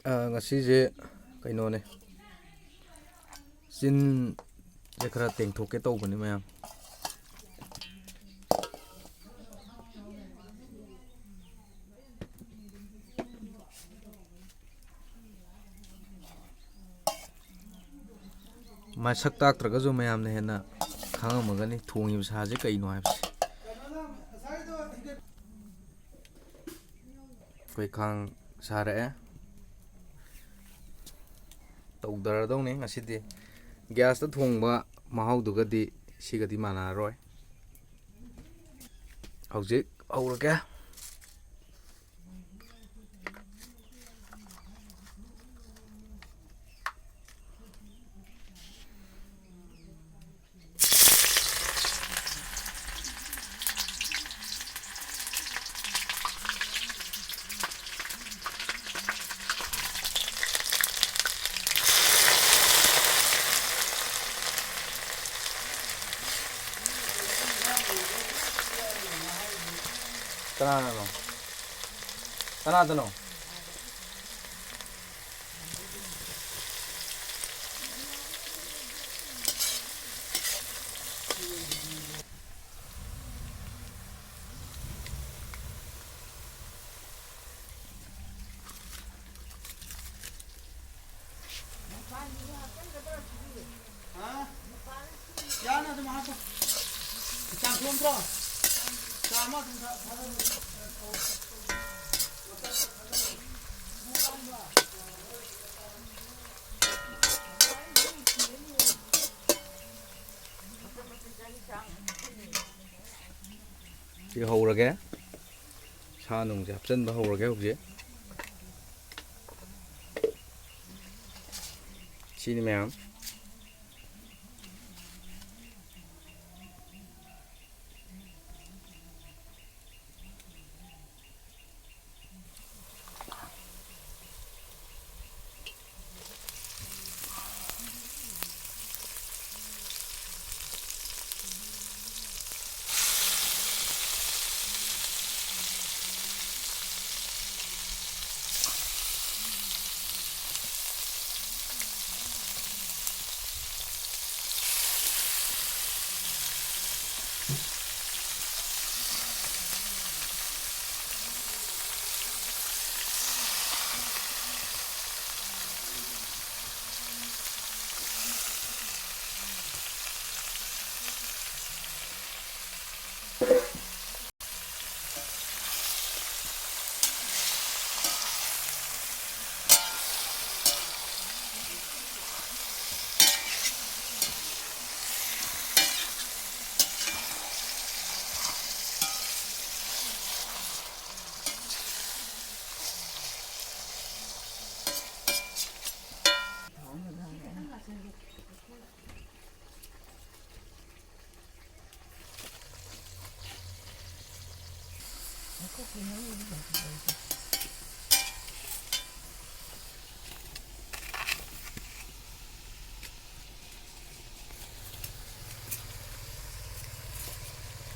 ngasije kainone chin je khara tengthoke tawbani mayam masak taktrakaju mayamna hena khangamagani thongi saje kaino haibse koi khang sare tawdaradawne ngasidi gas ta thongba mahaudugadi sigadi manaroi hojik aurage Kanadano chị hầu rồi ghé sa nùng dẹp chân vào hầu rồi ghé hộp gì chi này mèo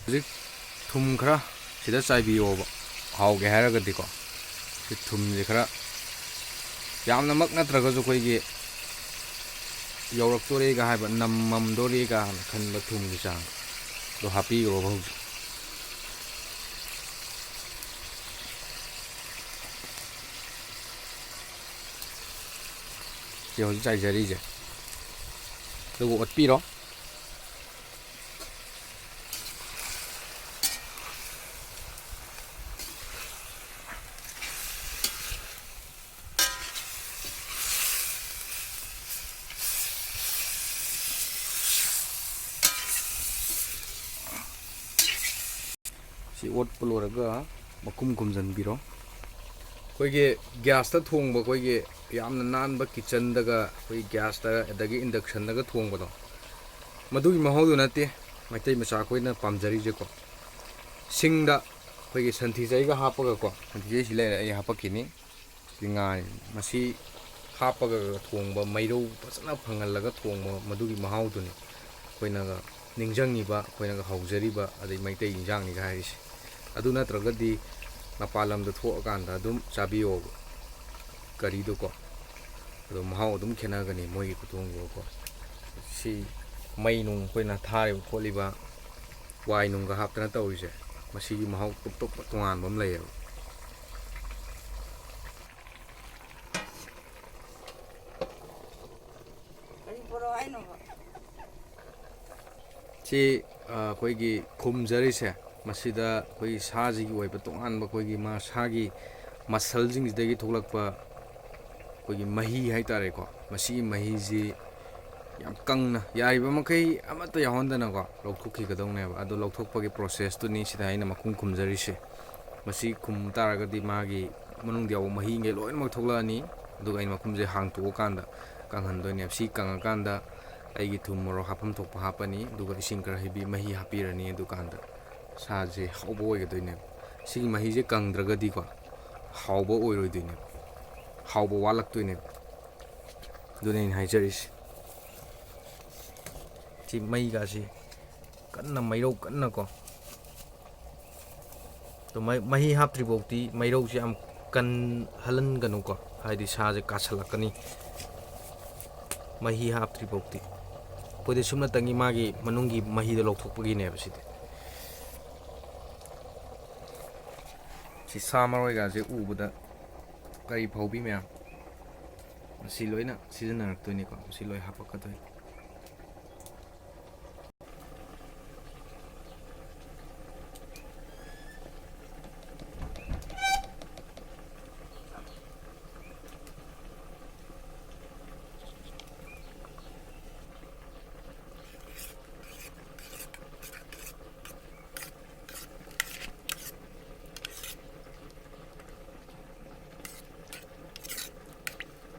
hꯧꯖꯤꯛ thum khara sida chaibiyoba hauge haragadi ko si thumje khara yamna mak natragaju koigi yauraktori ga haiba nammamdori ga khanba thumgi chang do happy go bhau je hojik chaijari je dugo otpiro si ot puluraga makum kumjan biro koige gas ta thongba koige yamna nan ba kitchen daga koi gas ta adagi induction daga thongba do madu gi mahau nate maitai macha koina pamjari je ko singda koige santhi jai ga hapaga ko santhi jai silai ai hapakini singa masi hapaga thongba mairo pasana phangal thongba madu gi mahau duni koina ga ningjangi ba koina ga haujari ba adai maitai injang ni ga haisi aduna tragadi napalam da tho kan da dum chabiyo ꯀꯔꯤꯗꯣꯀꯣ ꯑꯗꯣ ꯃꯍꯥꯎ ꯑꯗꯨꯝ ꯈꯦꯠꯅꯒꯅꯤ ꯃꯣꯏꯒꯤ ꯈꯨꯊꯣꯡꯗꯨꯀꯣ ꯁꯤ ꯃꯩ ꯅꯨꯡ ꯑꯩꯈꯣꯏꯅ ꯊꯥꯔꯤꯕ ꯈꯣꯠꯂꯤꯕ ꯋꯥꯏ ꯅꯨꯡꯒ ꯍꯥꯞꯇꯅ ꯇꯧꯔꯤꯁꯦ ꯃꯁꯤꯒꯤ ꯃꯍꯥꯎ ꯇꯣꯞ ꯇꯣꯉꯥꯟꯕ ꯑꯃ ꯂꯩꯌꯦꯕ ꯁꯤ ꯑꯩꯈꯣꯏꯒꯤ ꯈꯨꯝꯖꯔꯤꯁꯦ ꯃꯁꯤꯗ ꯑꯩꯈꯣꯏꯒꯤ ꯁꯥꯁꯤꯒꯤ ꯑꯣꯏꯕ ꯇꯣꯉꯥꯟꯕ ꯑꯩꯈꯣꯏꯒꯤ ꯃꯁꯥꯒꯤ ꯃꯁꯜꯁꯤꯡꯁꯤꯗꯒꯤ ꯊꯣꯛꯂꯛꯄ ꯑꯩꯈꯣꯏꯒꯤ ꯃꯍꯤ ꯍꯥꯏꯇꯥꯔꯦꯀꯣ ꯃꯁꯤꯒꯤ ꯃꯍꯤꯁꯤ ꯌꯥꯝ ꯀꯪꯅ ꯌꯥꯔꯤꯕ ꯃꯈꯩ ꯑꯃꯠꯇ ꯌꯥꯎꯍꯟꯗꯅꯀꯣ ꯂꯧꯊꯣꯛꯈꯤꯒꯗꯧꯅꯦꯕ ꯑꯗꯣ ꯂꯧꯊꯣꯛꯄꯒꯤ ꯄ꯭ꯔꯣꯁꯦꯁꯇꯨꯅꯤ ꯁꯤꯗ ꯑꯩꯅ ꯃꯈꯨꯝ ꯈꯨꯝꯖꯔꯤꯁꯦ ꯃꯁꯤ ꯈꯨꯝ ꯇꯥꯔꯒꯗꯤ ꯃꯥꯒꯤ ꯃꯅꯨꯡꯗ ꯌꯥꯎꯕ ꯃꯍꯤꯉꯩ ꯂꯣꯏꯅꯃꯛ ꯊꯣꯛꯂꯛꯑꯅꯤ ꯑꯗꯨꯒ ꯑꯩꯅ ꯃꯈꯨꯝꯁꯦ ꯍꯥꯡꯇꯣꯛꯑꯀꯥꯟꯗ ꯀꯪꯍꯟꯗꯣꯏꯅꯦꯕ ꯁꯤ ꯀꯪꯉꯀꯥꯟꯗ ꯑꯩꯒꯤ ꯊꯨꯝ ꯃꯣꯔꯣꯛ ꯍꯥꯞꯐꯝ ꯊꯣꯛꯄ ꯍꯥꯞꯄꯅꯤ ꯑꯗꯨꯒ ꯏꯁꯤꯡ ꯈꯔ ꯍꯩꯕꯤ ꯃꯍꯤ ꯍꯥꯞꯄꯤꯔꯅꯤ ꯑꯗꯨꯀꯥꯟꯗ ꯁꯥꯁꯦ ꯍꯥꯎꯕ ꯑꯣꯏꯒꯗꯣꯏꯅꯦꯕ ꯁꯤꯒꯤ ꯃꯍꯤꯁꯦ ꯀꯪꯗ꯭ꯔꯒꯗꯤꯀꯣ ꯍꯥꯎꯕ ꯑꯣꯏꯔꯣꯏꯗꯣꯏꯅꯦꯕ ꯍꯥꯎꯕ ꯋꯥꯠꯂꯛꯇꯣꯏꯅꯦꯕ ꯑꯗꯨꯅ ꯑꯩꯅ ꯍꯥꯏꯖꯔꯤꯁꯦ ꯁꯤ ꯃꯩꯒꯁꯤ ꯀꯟꯅ ꯃꯩꯔꯧ ꯀꯟꯅꯀꯣ ꯑꯗꯣ ꯃꯍꯤ ꯍꯥꯞꯇ꯭ꯔꯤꯐꯥꯎꯗꯤ ꯃꯩꯔꯧꯁꯤ ꯌꯥꯝ ꯀꯟꯍꯜꯍꯟꯒꯅꯨꯀꯣ ꯍꯥꯏꯗꯤ ꯁꯥꯁꯦ ꯀꯥꯁꯜꯂꯛꯀꯅꯤ ꯃꯍꯤ ꯍꯥꯞꯇ꯭ꯔꯤꯐꯥꯎꯗꯤ ꯑꯩꯈꯣꯏꯗꯤ ꯁꯨꯞꯅꯇꯪꯒꯤ ꯃꯥꯒꯤ ꯃꯅꯨꯡꯒꯤ ꯃꯍꯤꯗꯣ ꯂꯧꯊꯣꯛꯄꯒꯤꯅꯦꯕ ꯁꯤꯗꯤ ꯁꯤ ꯁꯥ ꯃꯔꯣꯏꯒꯁꯦ ꯎꯕꯗ ꯀꯔꯤ ꯐꯥꯎꯕꯤ ꯃꯌꯥꯝ ꯃꯁꯤ ꯂꯣꯏꯅ ꯁꯤꯖꯤꯟꯅꯔꯛꯇꯣꯏꯅꯤꯀꯣ ꯃꯁꯤ ꯂꯣꯏ ꯍꯥꯄꯛꯀꯗꯣꯏꯅꯤ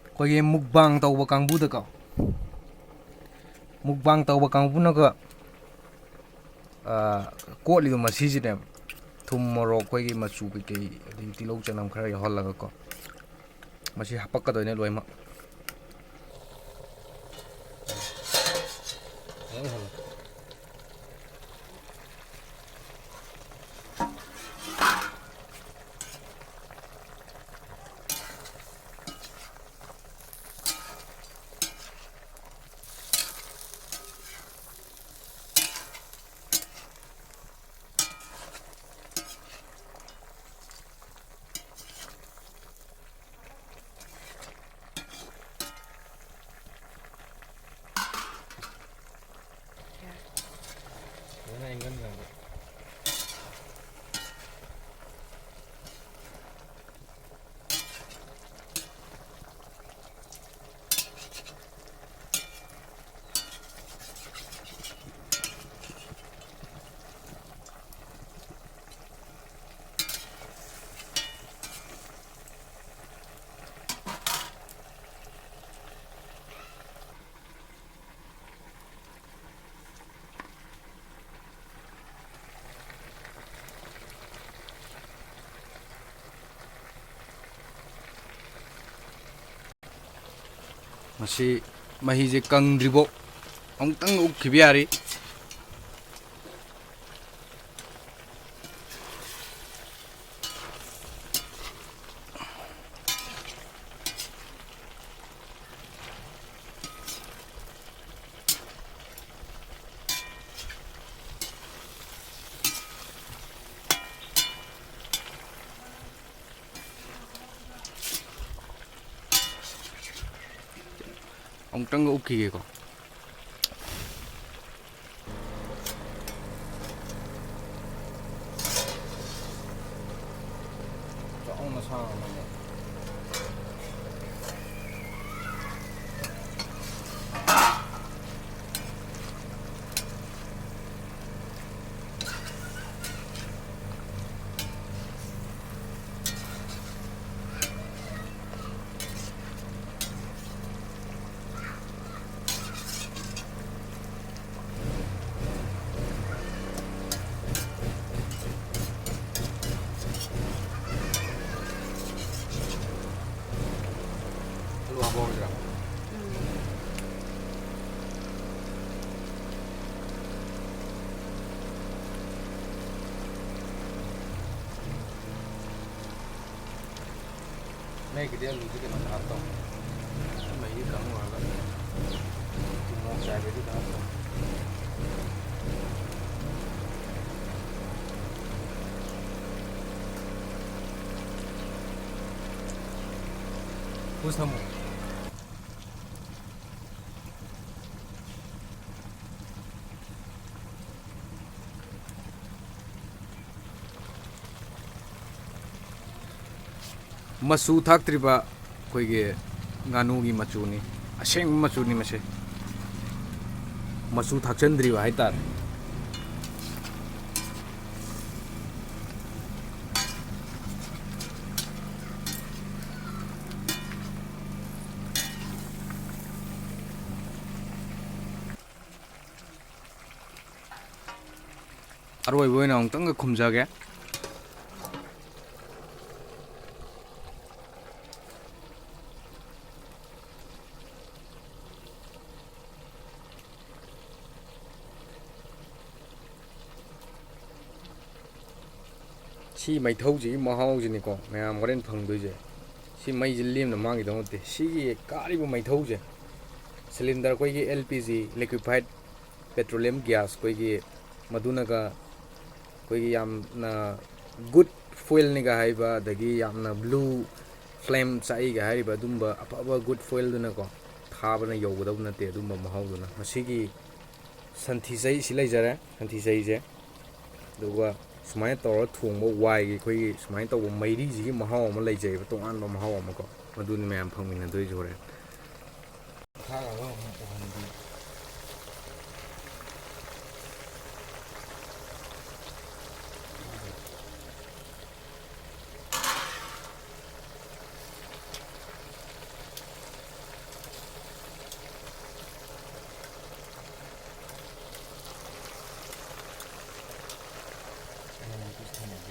ꯑꯩꯈꯣꯏꯒꯤ ꯃꯨꯛꯕꯥꯡ ꯇꯧꯕ ꯀꯥꯡꯕꯨꯗꯀꯣ ꯃꯨꯛꯕꯥꯡ ꯇꯧꯕ ꯀꯥꯡꯕꯨꯅꯒ ꯀꯣꯠꯂꯤꯕ ꯃꯁꯤꯁꯤꯅꯦꯕ ꯊꯨꯝ ꯃꯣꯔꯣꯛ ꯑꯩꯈꯣꯏꯒꯤ ꯃꯆꯨ ꯀꯩꯀꯩ ꯑꯗꯒꯤ ꯇꯤꯜꯍꯧ ꯆꯅꯝ ꯈꯔ ꯌꯥꯎꯍꯜꯂꯒꯀꯣ ꯃꯁꯤ ꯍꯥꯄꯛꯀꯗꯣꯏꯅꯦ ꯂꯣꯏꯅꯃꯛ ꯃꯁꯤ ꯃꯍꯤꯁꯦ ꯀꯪꯗ꯭ꯔꯤꯐꯥꯎ ꯑꯃꯨꯛꯇꯪ ꯎꯞꯈꯤꯕ ꯌꯥꯔꯤ ꯑꯃꯨꯛꯇꯪꯒ ꯎꯞꯈꯤꯒꯦꯀꯣ ꯆꯥꯎꯅ ꯁꯥꯡꯅ ꯑꯂꯨ ꯍꯥꯞꯄꯛꯑꯣꯏꯗ꯭ꯔꯥ Mấy cái đĩa lùi cái nó hấp tông mấy cái cắn vào đó thì nó chạy cái đó hấp tông 부사모 masu thaktriba koige nganu gi machuni aseng machuni mase masu thakchandriba haitar aroi boina ongtang ga khumjage 시 mai thau ji mahau ji ni ko mayam horen phang doi je si mai ji lim na mangi dong te si gi kari bu mai thau je cylinder koi gi lpg liquefied petroleum gas koi gi maduna ga koi gi yam na good fuel ni ga haiba dagi yam na blue flame chai ga haiba dumba apa good fuel duna ko thaba na yogo da na te dumba mahau duna masigi santhi sai si lai jare santhi sai je duga sumai tawra thongba wai gi khoi sumai taw mairi ji gi mahau ma lai jai ba tong an ba mahau ma ko madun me am phangmin na doi jore kha ga